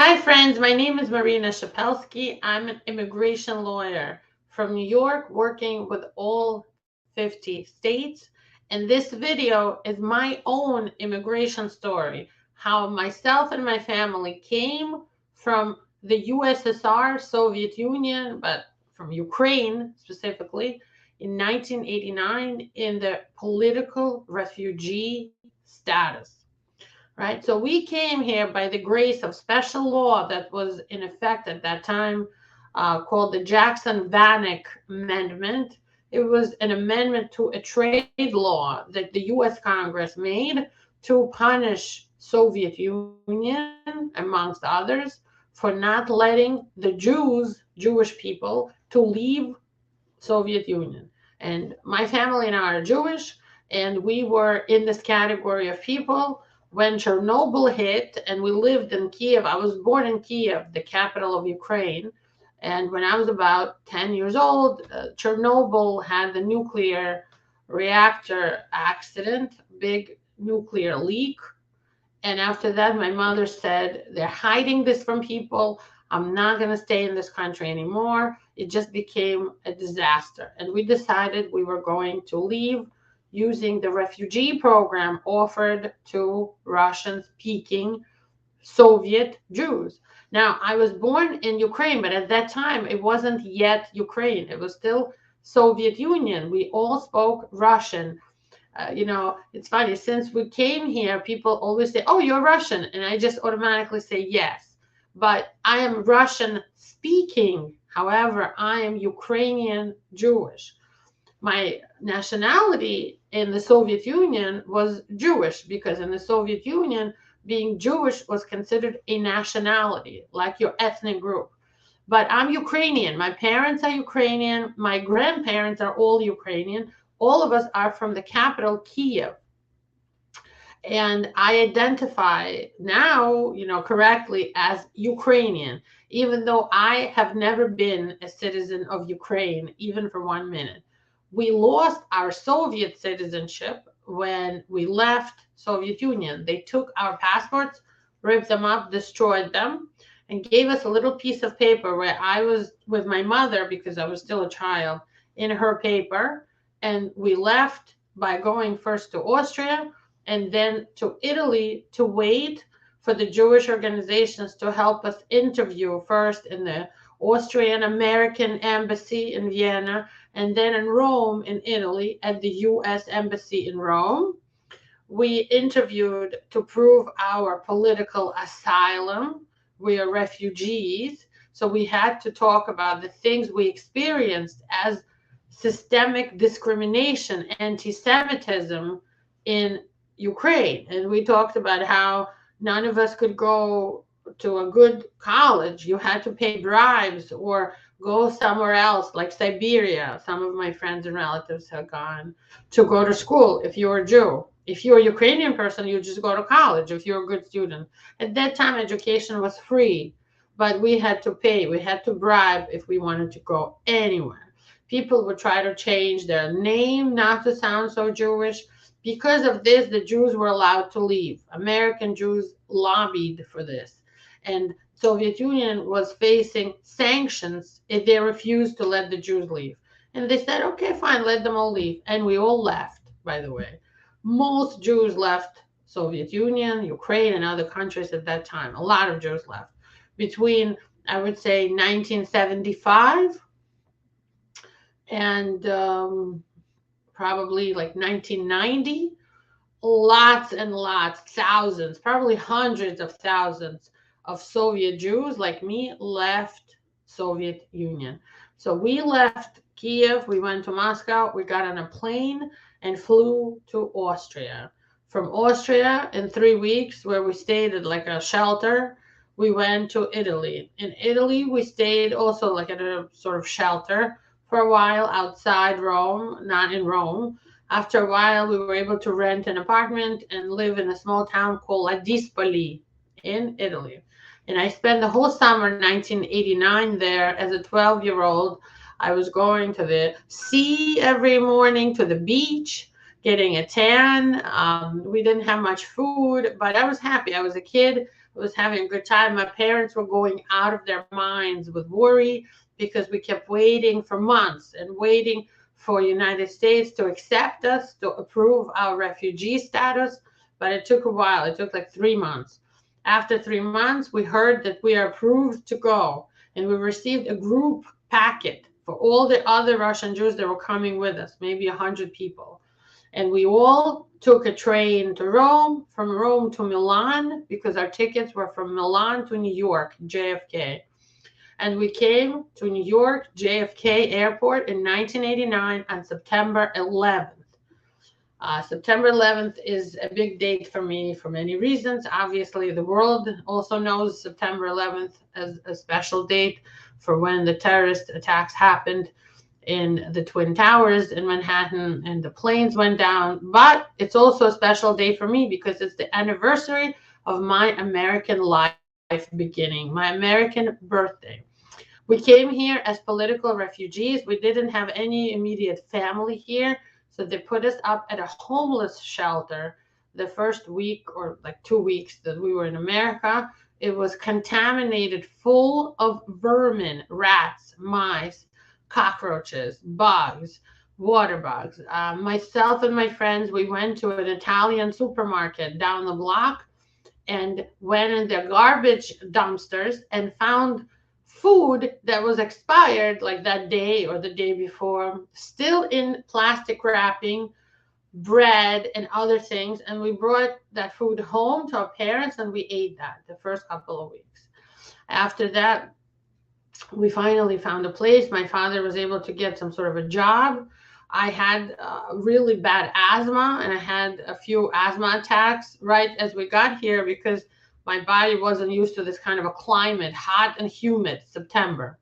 Hi, friends. My name is Marina Shepelsky. I'm an immigration lawyer from New York, working with all 50 states. And this video is my own immigration story, how myself and my family came from the USSR, Soviet Union, but from Ukraine specifically, in 1989 in the political refugee status, right? So we came here by the grace of special law that was in effect at that time, called the Jackson-Vanik Amendment. It was an amendment to a trade law that the U.S. Congress made to punish Soviet Union, amongst others, for not letting the Jewish people, to leave Soviet Union. And my family and I are Jewish, and we were in this category of people when Chernobyl hit, and we lived in Kiev. I was born in Kiev, the capital of Ukraine. And when I was about 10 years old, Chernobyl had the nuclear reactor accident, big nuclear leak. And after that, my mother said, they're hiding this from people. I'm not going to stay in this country anymore. It just became a disaster. And we decided we were going to leave using the refugee program offered to Russian speaking Soviet Jews. Now, I was born in Ukraine, but at that time, it wasn't yet Ukraine. It was still Soviet Union. We all spoke Russian. It's funny, since we came here, people always say, "Oh, you're Russian." And I just automatically say yes. But I am Russian speaking. However, I am Ukrainian Jewish. My nationality in the Soviet Union was Jewish, because in the Soviet Union, being Jewish was considered a nationality, like your ethnic group. But I'm Ukrainian. My parents are Ukrainian. My grandparents are all Ukrainian. All of us are from the capital, Kiev. And I identify now, correctly as Ukrainian, even though I have never been a citizen of Ukraine, even for 1 minute. We lost our Soviet citizenship when we left Soviet Union. They took our passports, ripped them up, destroyed them, and gave us a little piece of paper where I was with my mother, because I was still a child, in her paper. And we left by going first to Austria and then to Italy to wait for the Jewish organizations to help us interview, first in the Austrian American Embassy in Vienna, and then in Rome, in Italy, at the U.S. Embassy in Rome. We interviewed to prove our political asylum. We are refugees. So we had to talk about the things we experienced as systemic discrimination, anti-Semitism in Ukraine. And we talked about how none of us could go to a good college. You had to pay bribes or go somewhere else, like Siberia. Some of my friends and relatives have gone to go to school if you're a Jew. If you're a Ukrainian person, you just go to college if you're a good student. At that time, education was free, but we had to pay. We had to bribe if we wanted to go anywhere. People would try to change their name not to sound so Jewish. Because of this, the Jews were allowed to leave. American Jews lobbied for this. And Soviet Union was facing sanctions if they refused to let the Jews leave. And they said, okay, fine, let them all leave. And we all left, by the way. Most Jews left Soviet Union, Ukraine, and other countries at that time. A lot of Jews left. Between, I would say, 1975 and probably like 1990, lots and lots, thousands, probably hundreds of thousands of Soviet Jews like me left Soviet Union. So we left Kiev, we went to Moscow, we got on a plane and flew to Austria. From Austria, in 3 weeks, where we stayed at like a shelter, we went to Italy. In Italy, we stayed also like at a sort of shelter for a while outside Rome, not in Rome. After a while, we were able to rent an apartment and live in a small town called Ladispoli in Italy. And I spent the whole summer 1989 there as a 12-year-old. I was going to the sea every morning, to the beach, getting a tan. We didn't have much food, but I was happy. I was a kid. was having a good time. My parents were going out of their minds with worry because we kept waiting for months and waiting for United States to accept us, to approve our refugee status. But it took a while. It took like 3 months. After 3 months, we heard that we are approved to go, and we received a group packet for all the other Russian Jews that were coming with us, maybe 100 people. And we all took a train to Rome, from Rome to Milan, because our tickets were from Milan to New York, JFK. And we came to New York, JFK Airport in 1989 on September 11th. September 11th is a big date for me for many reasons. Obviously, the world also knows September 11th as a special date for when the terrorist attacks happened in the Twin Towers in Manhattan and the planes went down. But it's also a special day for me because it's the anniversary of my American life beginning, my American birthday. We came here as political refugees. We didn't have any immediate family here. So they put us up at a homeless shelter the first week or like 2 weeks that we were in America. It was contaminated, full of vermin, rats, mice, cockroaches, bugs, water bugs. Myself and my friends, we went to an Italian supermarket down the block and went in their garbage dumpsters and found food that was expired like that day or the day before, still in plastic wrapping, bread and other things. And we brought that food home to our parents and we ate that the first couple of weeks. After that, we finally found a place. My father was able to get some sort of a job. I had really bad asthma and I had a few asthma attacks right as we got here because my body wasn't used to this kind of a climate, hot and humid September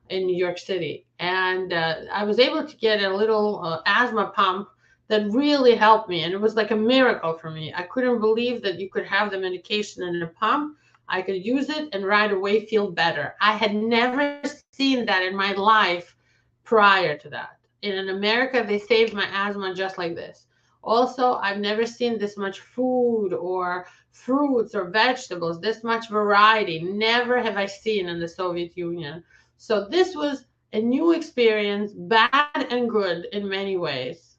in New York City. And I was able to get a little asthma pump that really helped me. And it was like a miracle for me. I couldn't believe that you could have the medication in a pump. I could use it and right away feel better. I had never seen that in my life prior to that. In America, they saved my asthma just like this. Also, I've never seen this much food or fruits or vegetables, this much variety. Never have I seen in the Soviet Union. So this was a new experience, bad and good in many ways.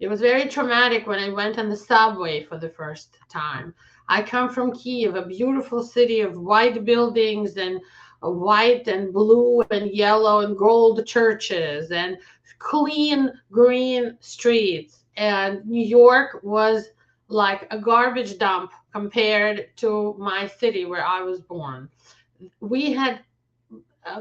It was very traumatic when I went on the subway for the first time. I come from Kiev, a beautiful city of white buildings and white and blue and yellow and gold churches and clean green streets. And New York was like a garbage dump compared to my city where I was born. We had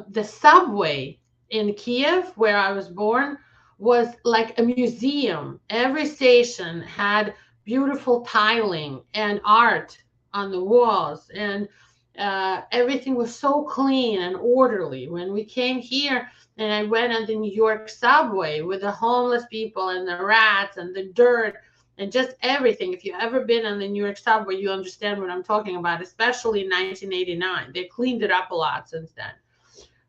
the subway in Kiev, where I was born, was like a museum. Every station had beautiful tiling and art on the walls, and everything was so clean and orderly. When we came here and I went on the New York subway with the homeless people and the rats and the dirt and just everything. If you've ever been on the New York subway, you understand what I'm talking about, especially in 1989. They cleaned it up a lot since then.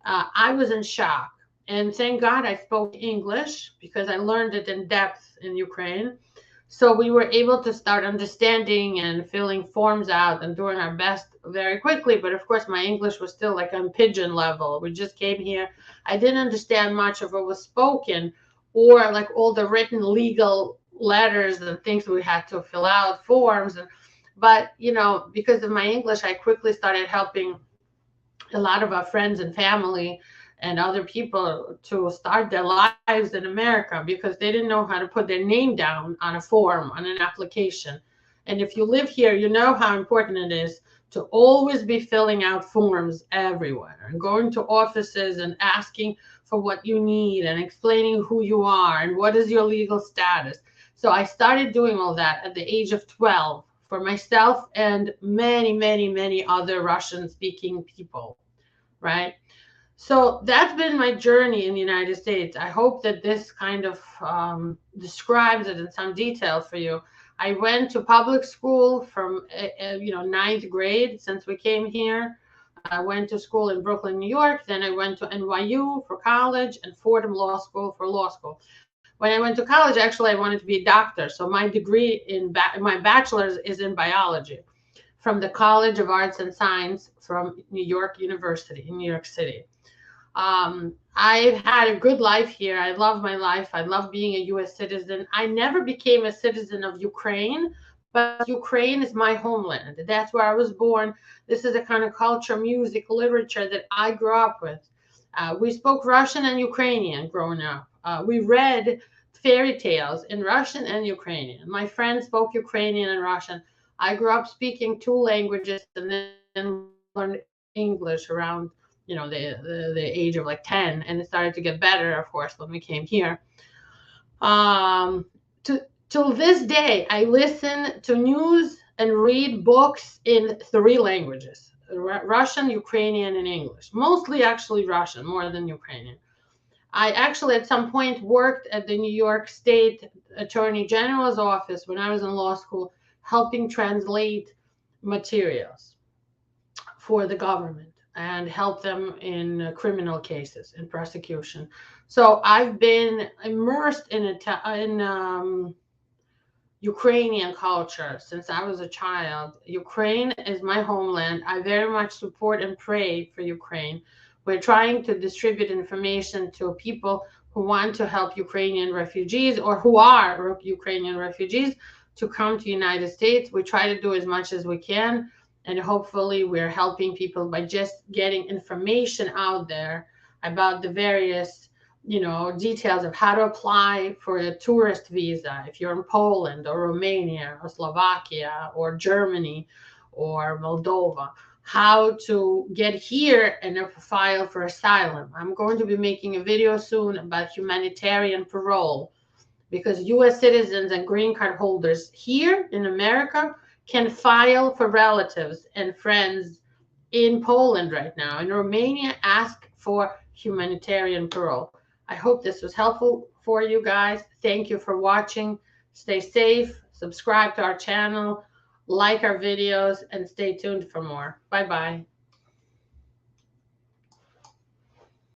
I was in shock. And thank God I spoke English because I learned it in depth in Ukraine. So we were able to start understanding and filling forms out and doing our best very quickly. But of course, my English was still like on pigeon level. We just came here. I didn't understand much of what was spoken or like all the written legal letters and things we had to fill out, forms. But, you know, because of my English, I quickly started helping a lot of our friends and family and other people to start their lives in America because they didn't know how to put their name down on a form, on an application. And if you live here, you know how important it is to always be filling out forms everywhere and going to offices and asking for what you need and explaining who you are and what is your legal status. So I started doing all that at the age of 12 for myself and many, many, many other Russian-speaking people, right? So that's been my journey in the United States. I hope that this kind of describes it in some detail for you. I went to public school from, ninth grade since we came here. I went to school in Brooklyn, New York. Then I went to NYU for college and Fordham Law School for law school. When I went to college, actually, I wanted to be a doctor. So my degree my bachelor's is in biology. from the College of Arts and Science from New York University in New York City. I've had a good life here. I love my life. I love being a U.S. citizen. I never became a citizen of Ukraine, but Ukraine is my homeland. That's where I was born. This is the kind of culture, music, literature that I grew up with. We spoke Russian and Ukrainian growing up. We read fairy tales in Russian and Ukrainian. My friends spoke Ukrainian and Russian. I grew up speaking two languages and then learned English around the age of like 10, and it started to get better, of course, when we came here. Till this day, I listen to news and read books in 3 languages: Russian, Ukrainian, and English. Mostly actually Russian, more than Ukrainian. I actually at some point worked at the New York State Attorney General's office when I was in law school, helping translate materials for the government and help them in criminal cases, in prosecution. So I've been immersed in Ukrainian culture since I was a child. Ukraine is my homeland. I very much support and pray for Ukraine. We're trying to distribute information to people who want to help Ukrainian refugees or who are Ukrainian refugees to come to the United States. We try to do as much as we can. And hopefully we're helping people by just getting information out there about the various, details of how to apply for a tourist visa if you're in Poland or Romania or Slovakia or Germany or Moldova, how to get here and file for asylum. I'm going to be making a video soon about humanitarian parole, because U.S. citizens and green card holders here in America can file for relatives and friends in Poland right now. In Romania, ask for humanitarian parole. I hope this was helpful for you guys. Thank you for watching. Stay safe, subscribe to our channel, like our videos, and stay tuned for more. Bye-bye.